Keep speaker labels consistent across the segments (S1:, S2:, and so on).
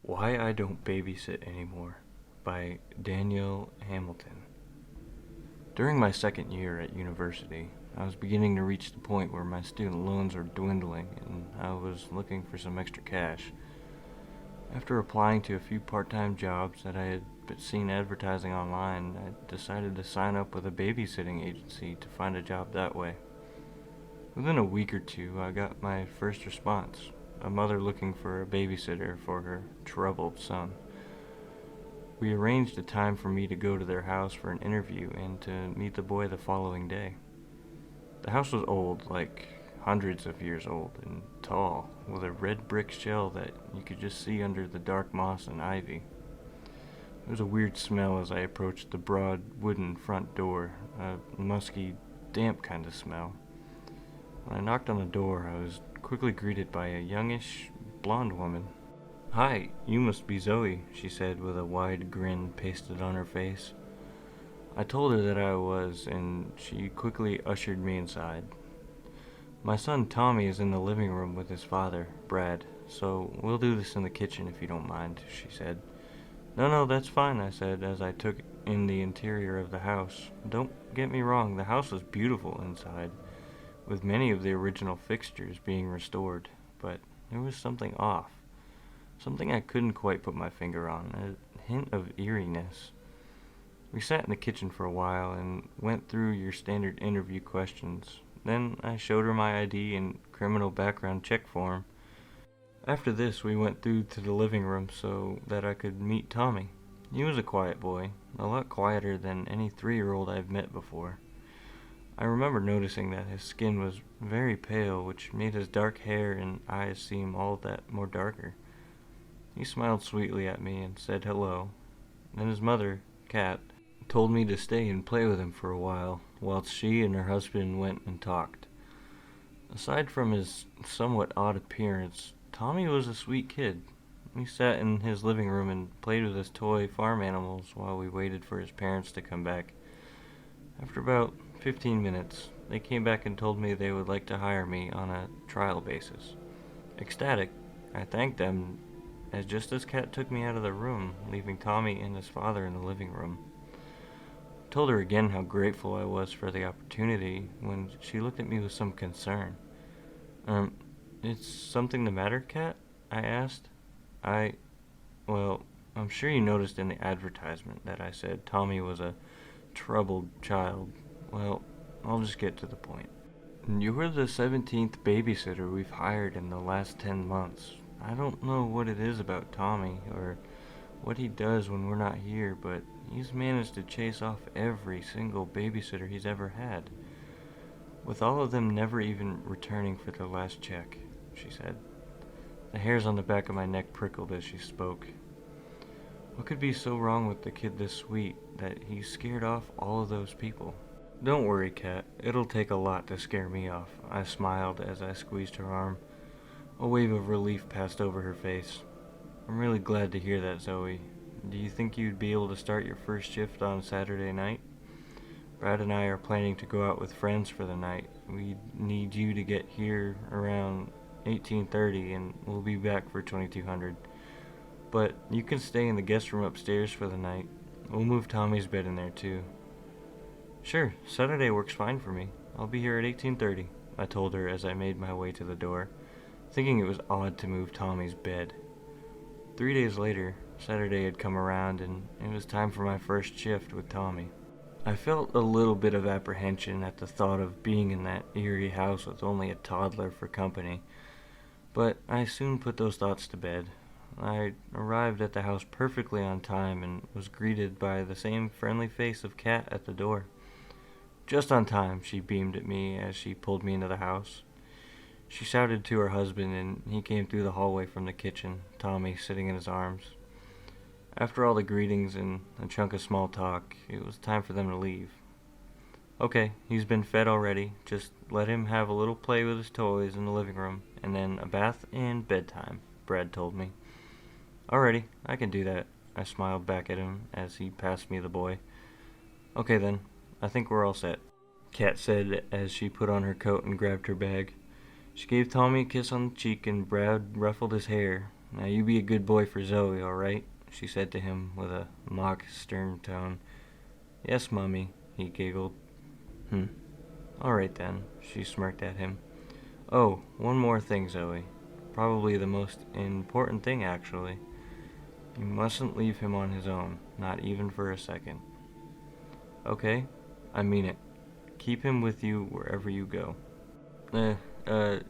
S1: Why I Don't Babysit Anymore by Danielle Hamilton. During my second year at university, I was beginning to reach the point where my student loans were dwindling and I was looking for some extra cash. After applying to a few part-time jobs that I had seen advertising online, I decided to sign up with a babysitting agency to find a job that way. Within a week or two, I got my first response, a mother looking for a babysitter for her troubled son. We arranged a time for me to go to their house for an interview and to meet the boy the following day. The house was old, like hundreds of years old, and tall, with a red brick shell that you could just see under the dark moss and ivy. There was a weird smell as I approached the broad wooden front door, a musky, damp kind of smell. When I knocked on the door, I was quickly greeted by a youngish, blonde woman. "Hi, you must be Zoe," she said with a wide grin pasted on her face. I told her that I was, and she quickly ushered me inside. "My son Tommy is in the living room with his father, Brad, so we'll do this in the kitchen if you don't mind," she said. No, that's fine," I said as I took in the interior of the house. Don't get me wrong, the house was beautiful inside, with many of the original fixtures being restored, but there was something off. Something I couldn't quite put my finger on, a hint of eeriness. We sat in the kitchen for a while and went through your standard interview questions. Then I showed her my ID and criminal background check form. After this, we went through to the living room so that I could meet Tommy. He was a quiet boy, a lot quieter than any 3-year-old I've met before. I remember noticing that his skin was very pale, which made his dark hair and eyes seem all that more darker. He smiled sweetly at me and said hello. Then his mother, Kat, told me to stay and play with him for a while, whilst she and her husband went and talked. Aside from his somewhat odd appearance, Tommy was a sweet kid. We sat in his living room and played with his toy farm animals while we waited for his parents to come back. After about 15 minutes, they came back and told me they would like to hire me on a trial basis. Ecstatic, I thanked them as just as Kat took me out of the room, leaving Tommy and his father in the living room. I told her again how grateful I was for the opportunity when she looked at me with some concern. Is something the matter, Kat?" I asked. Well, I'm sure you noticed in the advertisement that I said Tommy was a troubled child. Well, I'll just get to the point. You were the 17th babysitter we've hired in the last 10 months. I don't know what it is about Tommy or what he does when we're not here, but he's managed to chase off every single babysitter he's ever had, with all of them never even returning for their last check," she said. The hairs on the back of my neck prickled as she spoke. What could be so wrong with the kid this sweet that he scared off all of those people? "Don't worry, Kat. It'll take a lot to scare me off," I smiled as I squeezed her arm. A wave of relief passed over her face. "I'm really glad to hear that, Zoe. Do you think you'd be able to start your first shift on Saturday night? Brad and I are planning to go out with friends for the night. We need you to get here around 18:30 and we'll be back for 2200. But you can stay in the guest room upstairs for the night. We'll move Tommy's bed in there too." "Sure, Saturday works fine for me. I'll be here at 18:30, I told her as I made my way to the door, thinking it was odd to move Tommy's bed. 3 days later, Saturday had come around and it was time for my first shift with Tommy. I felt a little bit of apprehension at the thought of being in that eerie house with only a toddler for company, but I soon put those thoughts to bed. I arrived at the house perfectly on time and was greeted by the same friendly face of Kat at the door. "Just on time," she beamed at me as she pulled me into the house. She shouted to her husband and he came through the hallway from the kitchen, Tommy sitting in his arms. After all the greetings and a chunk of small talk, it was time for them to leave. "Okay, he's been fed already. Just let him have a little play with his toys in the living room, and then a bath and bedtime," Brad told me. "Alrighty, I can do that," I smiled back at him as he passed me the boy. "Okay then, I think we're all set," Kat said as she put on her coat and grabbed her bag. She gave Tommy a kiss on the cheek and Brad ruffled his hair. Now you be a good boy for Zoe, alright? She said to him with a mock stern tone. Yes, Mummy, he giggled. Alright then, she smirked at him. Oh, one more thing, Zoe. Probably the most important thing, actually. You mustn't leave him on his own, not even for a second. Okay? I mean it. Keep him with you wherever you go.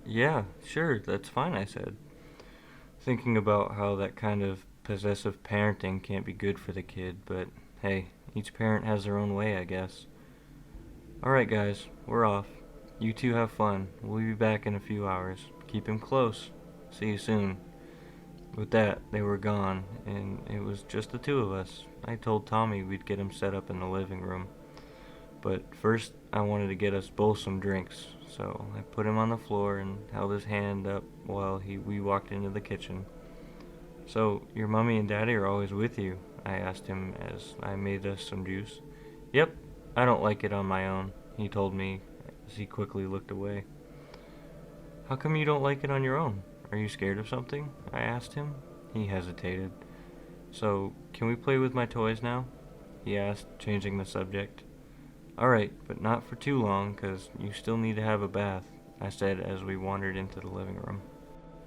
S1: Yeah, sure, that's fine, I said, thinking about how that kind of possessive parenting can't be good for the kid, but hey, each parent has their own way, I guess. Alright guys, we're off. You two have fun. We'll be back in a few hours. Keep him close. See you soon. With that, they were gone, and it was just the two of us. I told Tommy we'd get him set up in the living room. But first, I wanted to get us both some drinks, so I put him on the floor and held his hand up while we walked into the kitchen. So, your mommy and daddy are always with you? I asked him as I made us some juice. Yep, I don't like it on my own, he told me as he quickly looked away. How come you don't like it on your own? Are you scared of something? I asked him. He hesitated. So, can we play with my toys now? He asked, changing the subject. Alright, but not for too long, 'cause you still need to have a bath, I said as we wandered into the living room.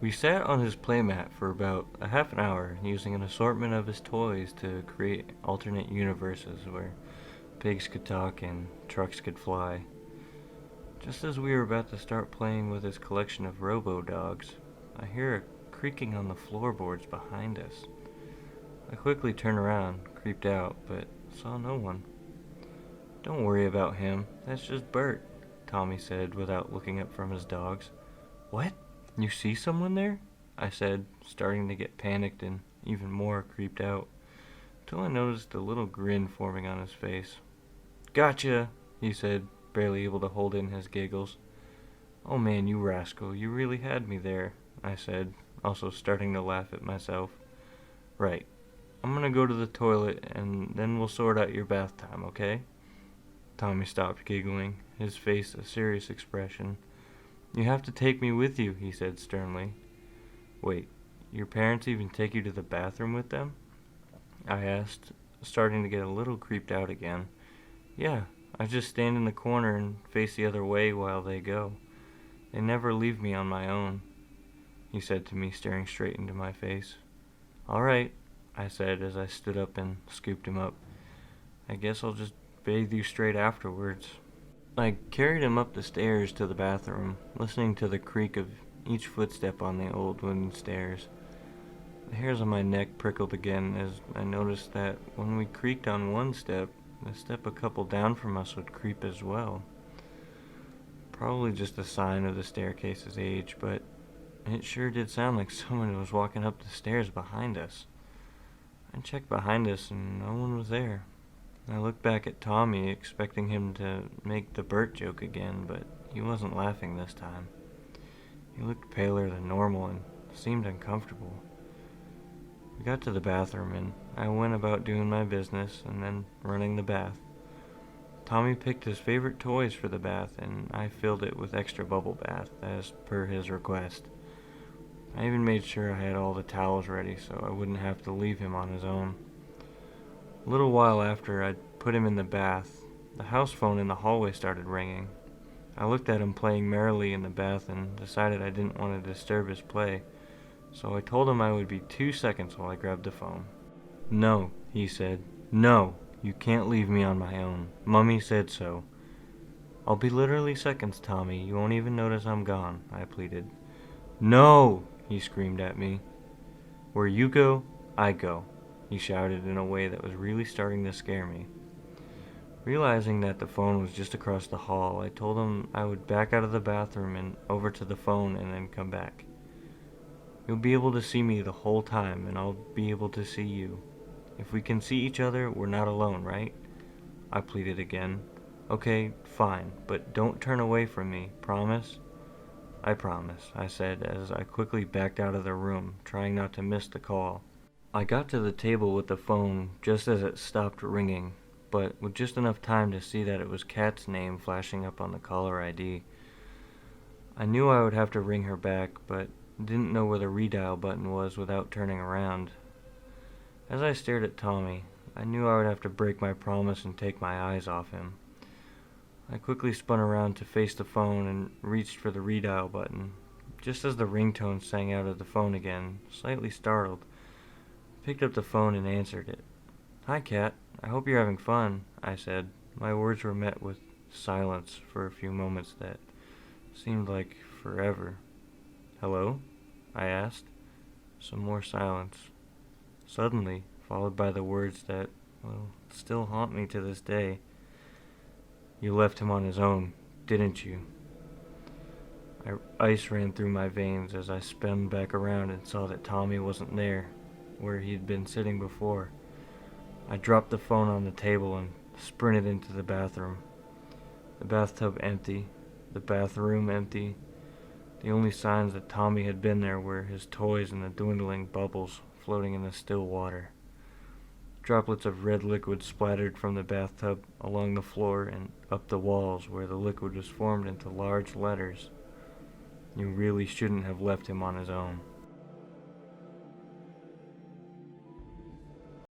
S1: We sat on his playmat for about a half an hour, using an assortment of his toys to create alternate universes where pigs could talk and trucks could fly. Just as we were about to start playing with his collection of robo-dogs, I hear a creaking on the floorboards behind us. I quickly turned around, creeped out, but saw no one. Don't worry about him, that's just Bert, Tommy said without looking up from his dogs. What? You see someone there? I said, starting to get panicked and even more creeped out, till I noticed a little grin forming on his face. Gotcha, he said, barely able to hold in his giggles. Oh man, you rascal, you really had me there, I said, also starting to laugh at myself. Right, I'm gonna go to the toilet and then we'll sort out your bath time, okay? Tommy stopped giggling, his face a serious expression. You have to take me with you, he said sternly. Wait, your parents even take you to the bathroom with them? I asked, starting to get a little creeped out again. Yeah, I just stand in the corner and face the other way while they go. They never leave me on my own, he said to me, staring straight into my face. All right, I said as I stood up and scooped him up. I guess I'll just bathe you straight afterwards. I carried him up the stairs to the bathroom, listening to the creak of each footstep on the old wooden stairs. The hairs on my neck prickled again as I noticed that when we creaked on one step, the step a couple down from us would creep as well. Probably just a sign of the staircase's age, but it sure did sound like someone was walking up the stairs behind us. I checked behind us and no one was there. I looked back at Tommy, expecting him to make the Bert joke again, but he wasn't laughing this time. He looked paler than normal and seemed uncomfortable. We got to the bathroom and I went about doing my business and then running the bath. Tommy picked his favorite toys for the bath and I filled it with extra bubble bath as per his request. I even made sure I had all the towels ready so I wouldn't have to leave him on his own. A little while after I'd put him in the bath, the house phone in the hallway started ringing. I looked at him playing merrily in the bath and decided I didn't want to disturb his play, so I told him I would be 2 seconds while I grabbed the phone. No, he said. No, you can't leave me on my own. Mummy said so. I'll be literally seconds, Tommy. You won't even notice I'm gone, I pleaded. No, he screamed at me. Where you go, I go, he shouted in a way that was really starting to scare me. Realizing that the phone was just across the hall, I told him I would back out of the bathroom and over to the phone and then come back. You'll be able to see me the whole time, and I'll be able to see you. If we can see each other, we're not alone, right? I pleaded again. Okay, fine, but don't turn away from me, promise? I promise, I said as I quickly backed out of the room, trying not to miss the call. I got to the table with the phone just as it stopped ringing, but with just enough time to see that it was Kat's name flashing up on the caller ID. I knew I would have to ring her back, but Didn't know where the redial button was without turning around. As I stared at Tommy, I knew I would have to break my promise and take my eyes off him. I quickly spun around to face the phone and reached for the redial button. Just as the ringtone sang out of the phone again, slightly startled, I picked up the phone and answered it. "Hi, Kat. I hope you're having fun," I said. My words were met with silence for a few moments that seemed like forever. "Hello?" I asked. Some more silence. Suddenly, followed by the words that, well, still haunt me to this day. "You left him on his own, didn't you?" Ice ran through my veins as I spun back around and saw that Tommy wasn't there, where he'd been sitting before. I dropped the phone on the table and sprinted into the bathroom. The bathtub empty, the bathroom empty. The only signs that Tommy had been there were his toys and the dwindling bubbles floating in the still water. Droplets of red liquid splattered from the bathtub along the floor and up the walls where the liquid was formed into large letters. "You really shouldn't have left him on his own."